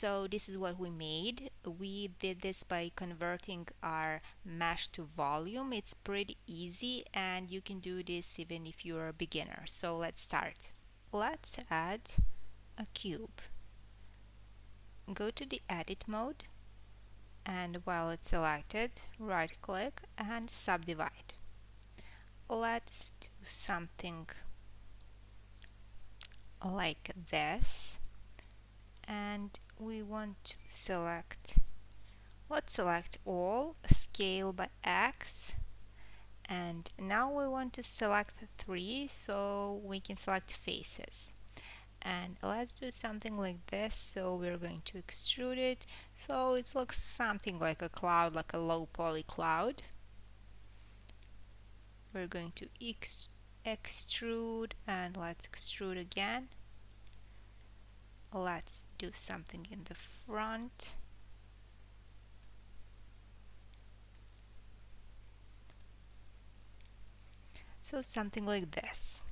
So this is what we made. We did this by converting our mesh to volume. It's pretty easy and you can do this even if you're a beginner. So let's start. Let's add a cube. Go to the edit mode, and while it's selected, right click and subdivide. Let's do something like this, and we want to let's select all, scale by X, and now we want to select 3 so we can select faces. And let's do something like this. So we're going to extrude it so it looks something like a cloud, like a low poly cloud. We're going to extrude, and let's extrude again. Let's do something in the front. So something like this.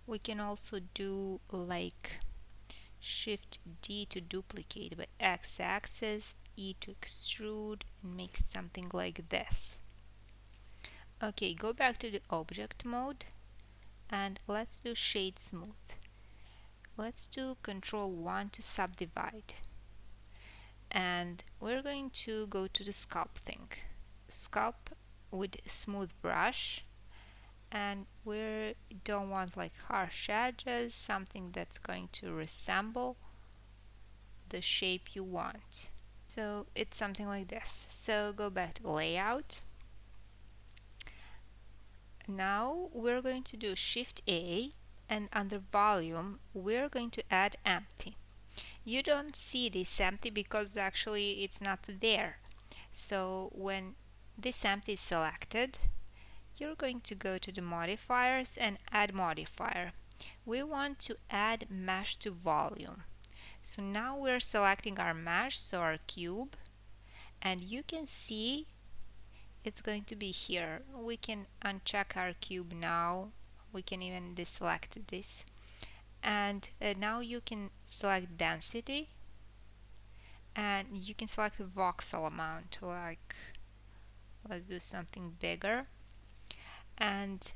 We can also do like Shift D to duplicate by X-axis, E to extrude, and make something like this. Okay, go back to the object mode and let's do shade smooth. Let's do Control 1 to subdivide. And we're going to go to the sculpt thing. Sculpt with smooth brush, and we don't want like harsh edges, something that's going to resemble the shape you want. So it's something like this. So go back to layout. Now we're going to do Shift A, and under volume we're going to add empty. You don't see this empty because actually it's not there. So when this empty is selected, you're going to go to the modifiers and add modifier. We want to add mesh to volume. So now we're selecting our mesh, so our cube, and you can see it's going to be here. We can uncheck our cube now. We can even deselect this. And now you can select density, and you can select the voxel amount, like let's do something bigger. And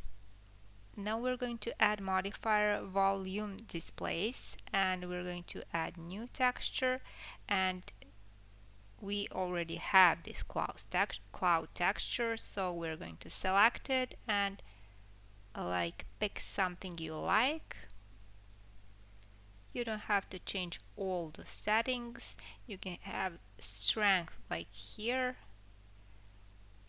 now we're going to add modifier volume displace, and we're going to add new texture, and we already have this cloud texture, so we're going to select it and like pick something you like. You don't have to change all the settings. You can have strength like here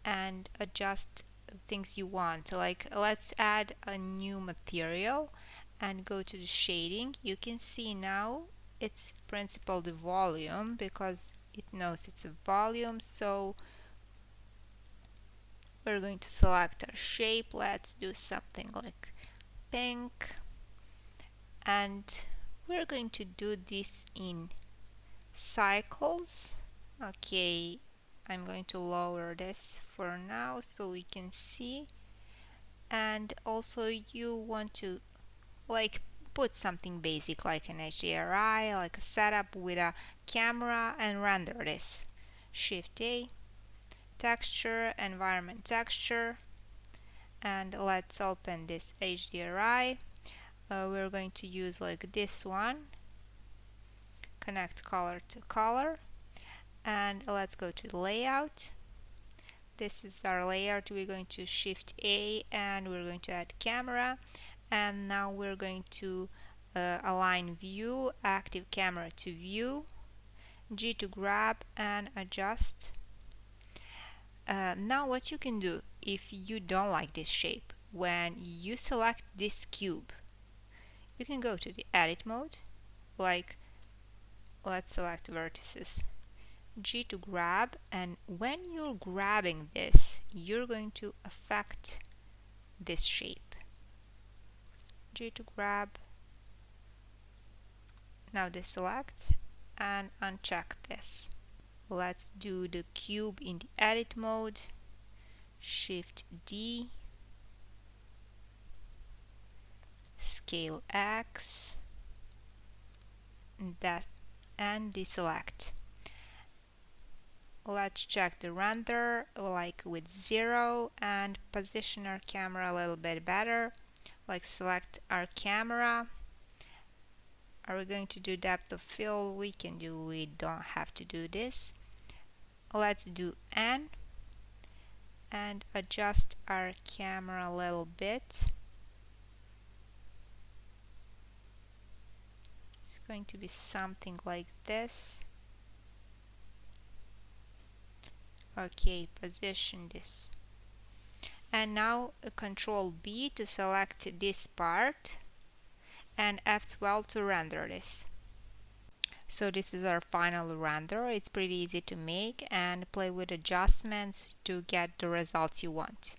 and adjust things you want. Like let's add a new material and go to the shading. You can see now it's principal the volume because it knows it's a volume. So we're going to select our shape. Let's do something like pink, and we're going to do this in cycles. Okay, I'm going to lower this for now so we can see. And also you want to like put something basic like an HDRI, like a setup with a camera, and render this. Shift A, texture, environment texture, and let's open this HDRI. We're going to use like this one, connect color to color, and let's go to the layout. This is our layout. We're going to Shift A and we're going to add camera, and now we're going to align view, active camera to view, G to grab and adjust. Now what you can do if you don't like this shape, when you select this cube, you can go to the edit mode, like let's select vertices, G to grab, and when you're grabbing this, you're going to affect this shape. G to grab, now deselect and uncheck this. Let's do the cube in the edit mode, Shift D, scale X, and deselect. Let's check the render like with 0 and position our camera a little bit better. Like select our camera. Are we going to do depth of field? We don't have to do this. Let's do N and adjust our camera a little bit. It's going to be something like this. Okay, position this. And now Control B to select this part and F12 to render this. So this is our final render. It's pretty easy to make and play with adjustments to get the results you want.